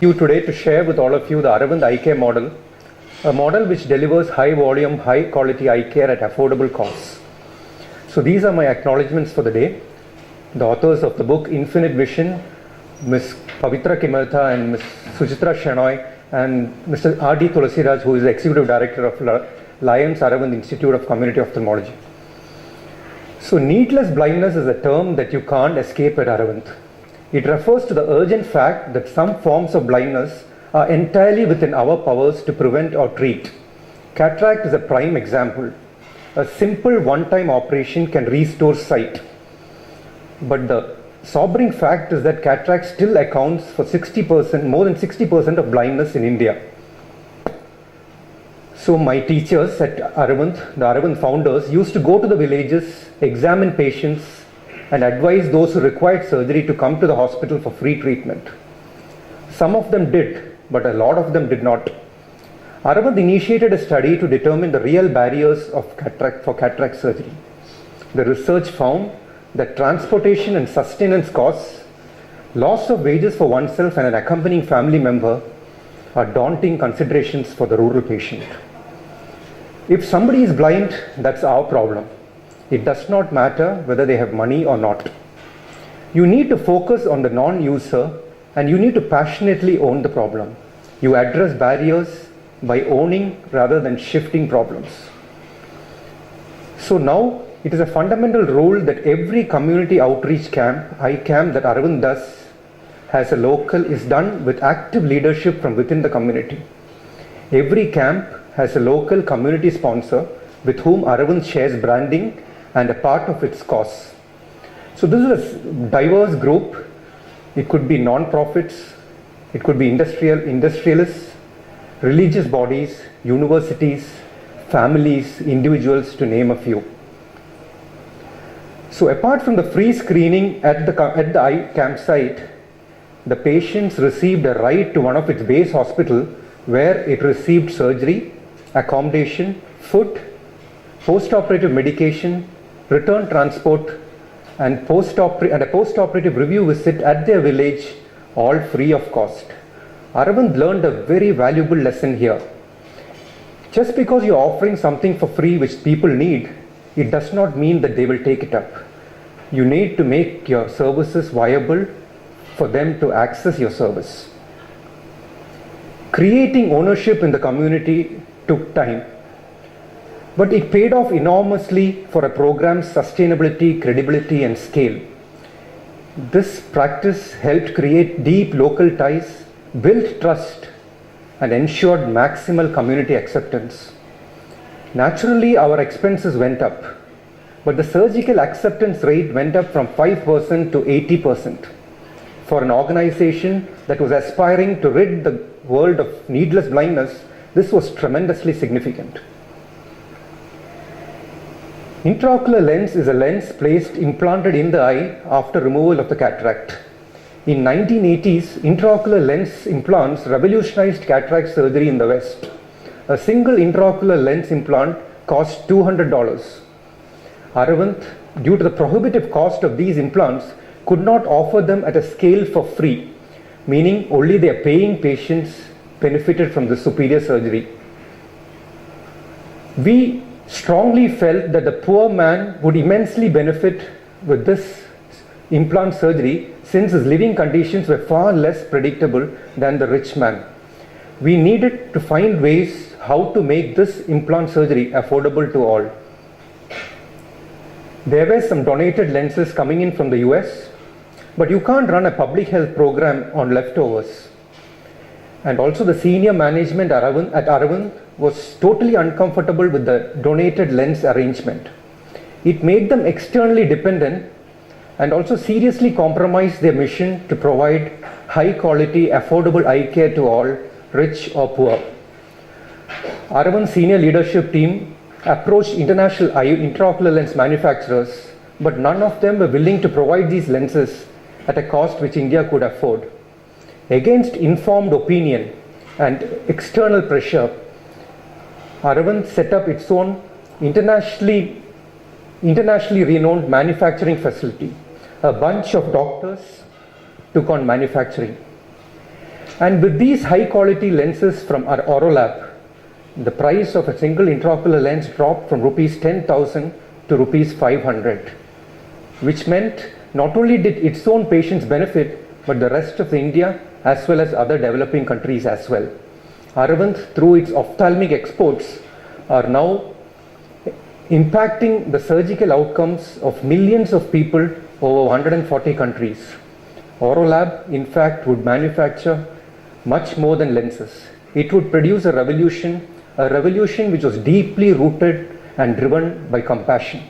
You today to share with all of you the Aravind Eye Care model, a model which delivers high volume, high quality eye care at affordable costs. So these are my acknowledgements for the day. The authors of the book Infinite Vision, Ms. Pavitra Kimartha and Ms. Suchitra Shenoy, and Mr. R.D. Tulasiraj, who is the Executive Director of Lions Aravind Institute of Community Ophthalmology. So needless blindness is a term that you can't escape at Aravind. It refers to the urgent fact that some forms of blindness are entirely within our powers to prevent or treat. Cataract is a prime example. A simple one-time operation can restore sight. But the sobering fact is that cataract still accounts for 60%, more than 60% of blindness in India. So my teachers at Aravind, the Aravind founders, used to go to the villages, examine patients, and advise those who required surgery to come to the hospital for free treatment. Some of them did, but a lot of them did not. Aravind initiated a study to determine the real barriers of cataract surgery. The research found that transportation and sustenance costs, loss of wages for oneself and an accompanying family member are daunting considerations for the rural patient. If somebody is blind, that's our problem. It does not matter whether they have money or not. You need to focus on the non-user and you need to passionately own the problem. You address barriers by owning rather than shifting problems. So now it is a fundamental rule that every community outreach camp, eye camp that Aravind does is done with active leadership from within the community. Every camp has a local community sponsor with whom Aravind shares branding and a part of its costs. So this is a diverse group. It could be non-profits, it could be industrialists, religious bodies, universities, families, individuals, to name a few. So apart from the free screening at the eye campsite, the patients received a ride to one of its base hospital where it received surgery, accommodation, food, post-operative medication, return transport, and a post-operative review visit at their village, all free of cost. Aravind learned a very valuable lesson here. Just because you're offering something for free which people need, it does not mean that they will take it up. You need to make your services viable for them to access your service. Creating ownership in the community took time, but it paid off enormously for a program's sustainability, credibility, and scale. This practice helped create deep local ties, built trust, and ensured maximal community acceptance. Naturally, our expenses went up, but the surgical acceptance rate went up from 5% to 80%. For an organization that was aspiring to rid the world of needless blindness, this was tremendously significant. Intraocular lens is a lens implanted in the eye after removal of the cataract. In 1980s, intraocular lens implants revolutionized cataract surgery in the West. A single intraocular lens implant cost $200. Aravind, due to the prohibitive cost of these implants, could not offer them at a scale for free, meaning only their paying patients benefited from the superior surgery. We strongly felt that the poor man would immensely benefit with this implant surgery since his living conditions were far less predictable than the rich man. We needed to find ways how to make this implant surgery affordable to all. There were some donated lenses coming in from the US, but you can't run a public health program on leftovers. And also the senior management at Aravind was totally uncomfortable with the donated lens arrangement. It made them externally dependent and also seriously compromised their mission to provide high quality, affordable eye care to all, rich or poor. Aravind's senior leadership team approached international intraocular lens manufacturers, but none of them were willing to provide these lenses at a cost which India could afford. Against informed opinion and external pressure, Aravind set up its own internationally renowned manufacturing facility. A bunch of doctors took on manufacturing. And with these high quality lenses from our Aurolab, the price of a single intraocular lens dropped from rupees 10,000 to rupees 500, which meant not only did its own patients benefit, but the rest of India as well as other developing countries as well. Aravind, through its ophthalmic exports, are now impacting the surgical outcomes of millions of people over 140 countries. Aurolab, in fact, would manufacture much more than lenses. It would produce a revolution which was deeply rooted and driven by compassion.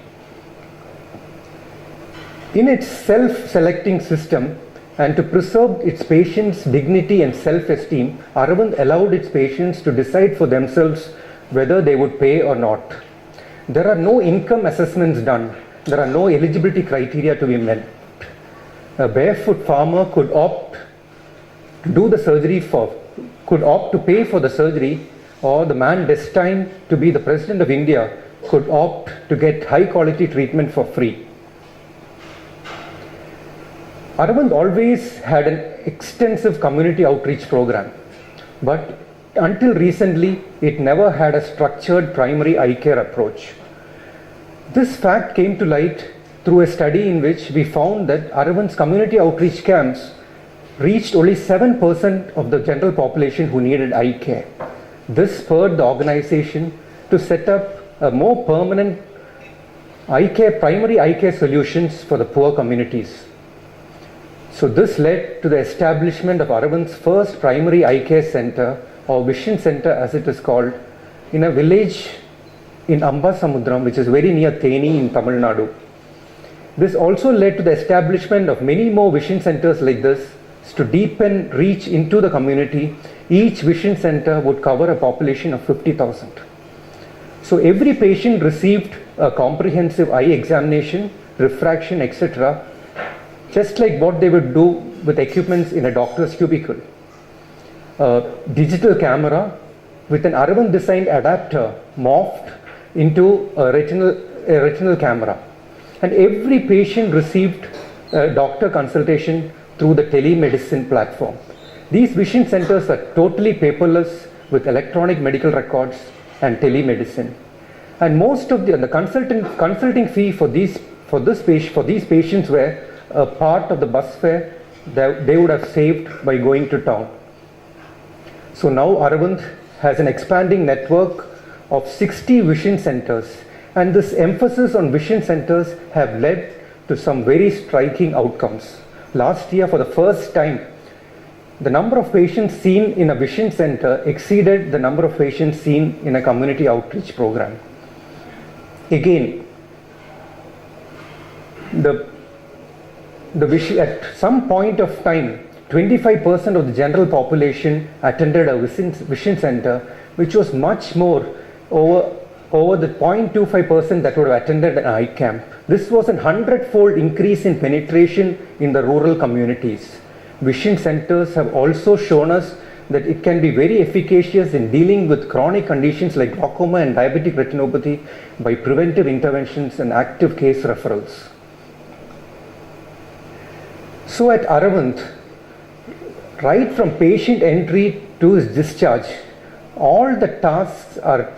In its self-selecting system, and to preserve its patients' dignity and self-esteem, Aravind allowed its patients to decide for themselves whether they would pay or not. There are no income assessments done. There are no eligibility criteria to be met. A barefoot farmer could opt to do the surgery could opt to pay for the surgery, or the man destined to be the President of India could opt to get high quality treatment for free. Aravind always had an extensive community outreach program, but until recently, it never had a structured primary eye care approach. This fact came to light through a study in which we found that Aravind's community outreach camps reached only 7% of the general population who needed eye care. This spurred the organization to set up a more permanent primary eye care solutions for the poor communities. So this led to the establishment of Aravind's first primary eye care center, or Vision Center as it is called, in a village in Ambasamudram, which is very near Theni in Tamil Nadu. This also led to the establishment of many more vision centers like this to deepen reach into the community. Each vision center would cover a population of 50,000. So every patient received a comprehensive eye examination, refraction, etc., just like what they would do with equipments in a doctor's cubicle. A digital camera with an Aravind designed adapter morphed into a retinal camera. And every patient received a doctor consultation through the telemedicine platform. These vision centers are totally paperless with electronic medical records and telemedicine. And most of the consulting fee for these patients were a part of the bus fare that they would have saved by going to town. So now Aravind has an expanding network of 60 vision centers, and this emphasis on vision centers have led to some very striking outcomes. Last year, for the first time, the number of patients seen in a vision center exceeded the number of patients seen in a community outreach program. Again, at some point of time, 25% of the general population attended a vision center, which was much more over the 0.25% that would have attended an eye camp. This was a 100-fold increase in penetration in the rural communities. Vision centers have also shown us that it can be very efficacious in dealing with chronic conditions like glaucoma and diabetic retinopathy by preventive interventions and active case referrals. So at Aravind, right from patient entry to his discharge, all the tasks are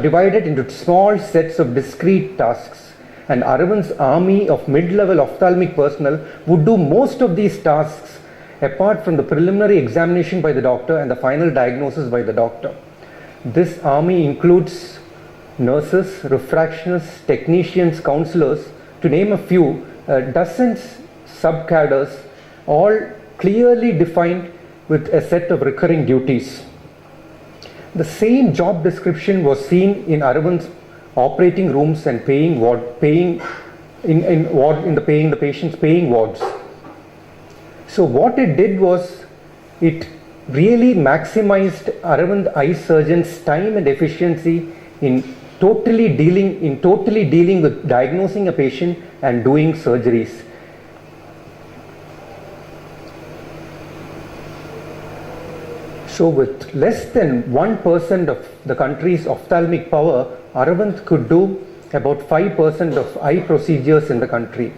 divided into small sets of discrete tasks, and Aravind's army of mid-level ophthalmic personnel would do most of these tasks apart from the preliminary examination by the doctor and the final diagnosis by the doctor. This army includes nurses, refractionists, technicians, counselors, to name a few, dozens sub-cadres, all clearly defined with a set of recurring duties. The same job description was seen in Aravind's operating rooms and paying the patient's paying wards. So what it did was, it really maximized Aravind eye surgeons' time and efficiency in totally dealing with diagnosing a patient and doing surgeries. So with less than 1% of the country's ophthalmic power, Aravind could do about 5% of eye procedures in the country.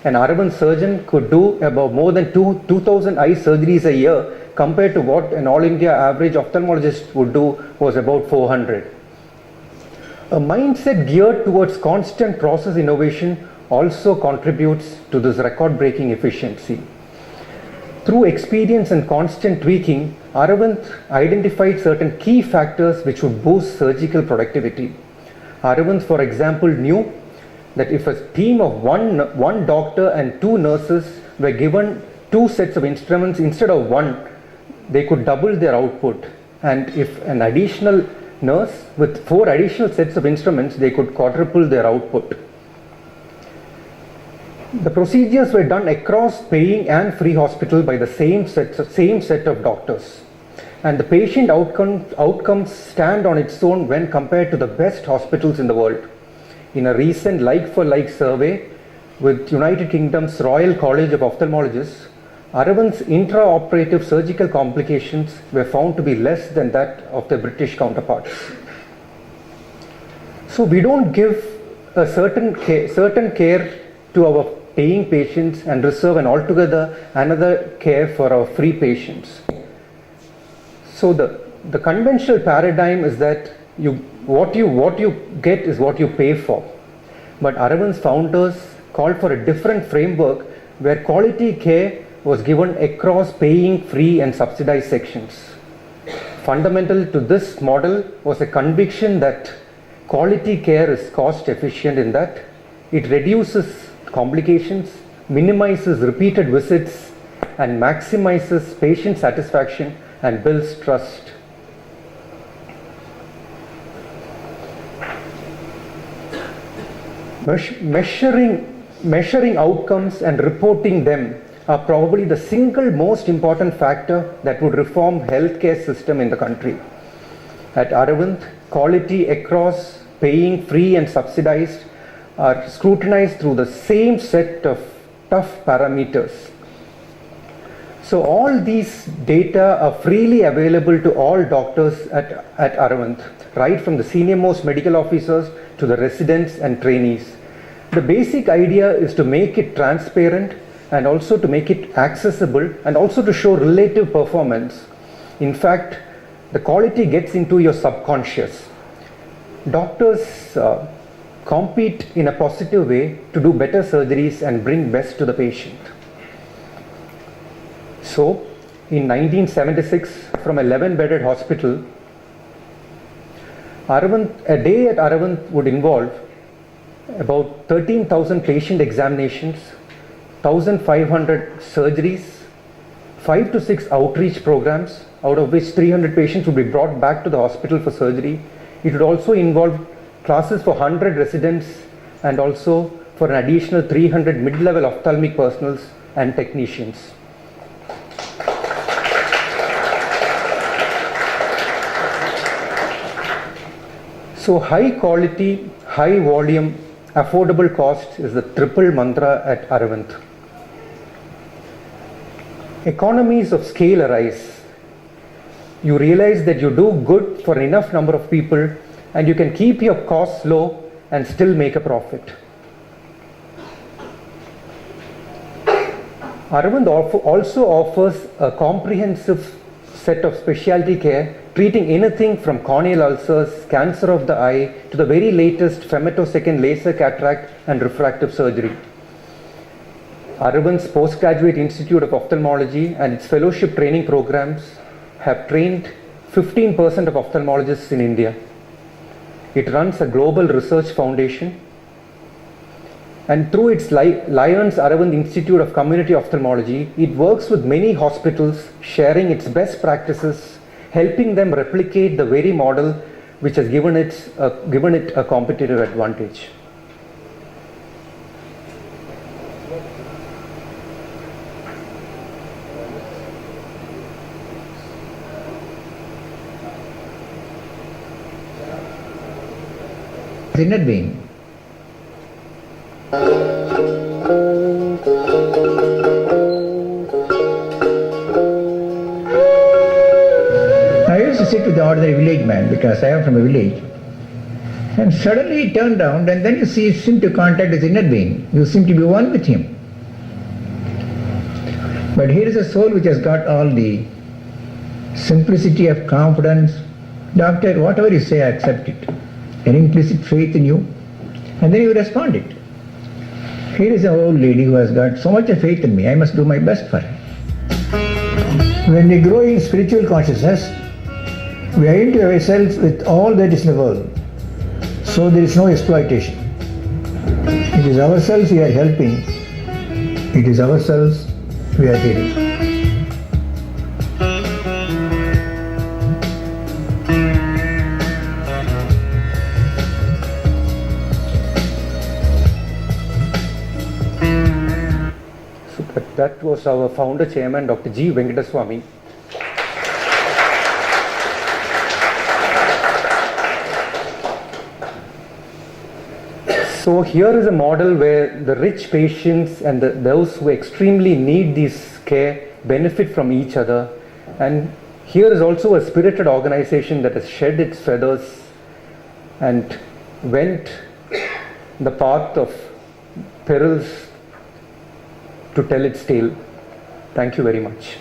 An Aravind surgeon could do about more than 2,000 eye surgeries a year compared to what an all India average ophthalmologist would do was about 400. A mindset geared towards constant process innovation also contributes to this record-breaking efficiency. Through experience and constant tweaking, Aravind identified certain key factors which would boost surgical productivity. Aravind, for example, knew that if a team of one doctor and 2 nurses were given 2 sets of instruments instead of 1, they could double their output. And if an additional nurse with 4 additional sets of instruments, they could quadruple their output. The procedures were done across paying and free hospital by the same set of doctors. And the patient outcomes stand on its own when compared to the best hospitals in the world. In a recent like-for-like survey with United Kingdom's Royal College of Ophthalmologists, Aravind's intraoperative surgical complications were found to be less than that of their British counterparts. So we don't give a certain care to our paying patients and reserve altogether another care for our free patients. So the conventional paradigm is that what you get is what you pay for. But Aravind's founders called for a different framework where quality care was given across paying, free and subsidized sections. Fundamental to this model was a conviction that quality care is cost efficient in that it reduces complications, minimizes repeated visits and maximizes patient satisfaction and builds trust. Measuring outcomes and reporting them are probably the single most important factor that would reform healthcare system in the country. At Aravind, quality across paying, free and subsidized are scrutinized through the same set of tough parameters. So all these data are freely available to all doctors at Aravind, right from the senior most medical officers to the residents and trainees. The basic idea is to make it transparent and also to make it accessible and also to show relative performance. In fact, the quality gets into your subconscious. Doctors compete in a positive way to do better surgeries and bring best to the patient. So, in 1976, from 11-bedded hospital, a day at Aravind would involve about 13,000 patient examinations, 1,500 surgeries, 5 to 6 outreach programs, out of which 300 patients would be brought back to the hospital for surgery. It would also involve classes for 100 residents and also for an additional 300 mid-level ophthalmic personnels and technicians. So high quality, high volume, affordable cost is the triple mantra at Aravind. Economies of scale arise. You realize that you do good for enough number of people and you can keep your costs low and still make a profit. Aravind also offers a comprehensive set of specialty care, treating anything from corneal ulcers, cancer of the eye, to the very latest femtosecond laser cataract and refractive surgery. Aravind's Postgraduate Institute of Ophthalmology and its fellowship training programs have trained 15% of ophthalmologists in India. It runs a global research foundation, and through its Lions Aravind Institute of Community Ophthalmology, it works with many hospitals, sharing its best practices, helping them replicate the very model which has given it a competitive advantage. Inner being. I used to sit with the ordinary village man because I am from a village, and suddenly he turned around and then you seem to contact his inner being. You seem to be one with him. But here is a soul which has got all the simplicity of confidence. Doctor, whatever you say, I accept it. An implicit faith in you, and then you respond it. Here is an old lady who has got so much of faith in me, I must do my best for her. When we grow in spiritual consciousness, we identify ourselves with all that is in the world. So there is no exploitation. It is ourselves we are helping. It is ourselves we are healing. That was our founder chairman, Dr. G. Venkataswamy. So here is a model where the rich patients and those who extremely need this care benefit from each other. And here is also a spirited organization that has shed its feathers and went the path of perils to tell its tale. Thank you very much.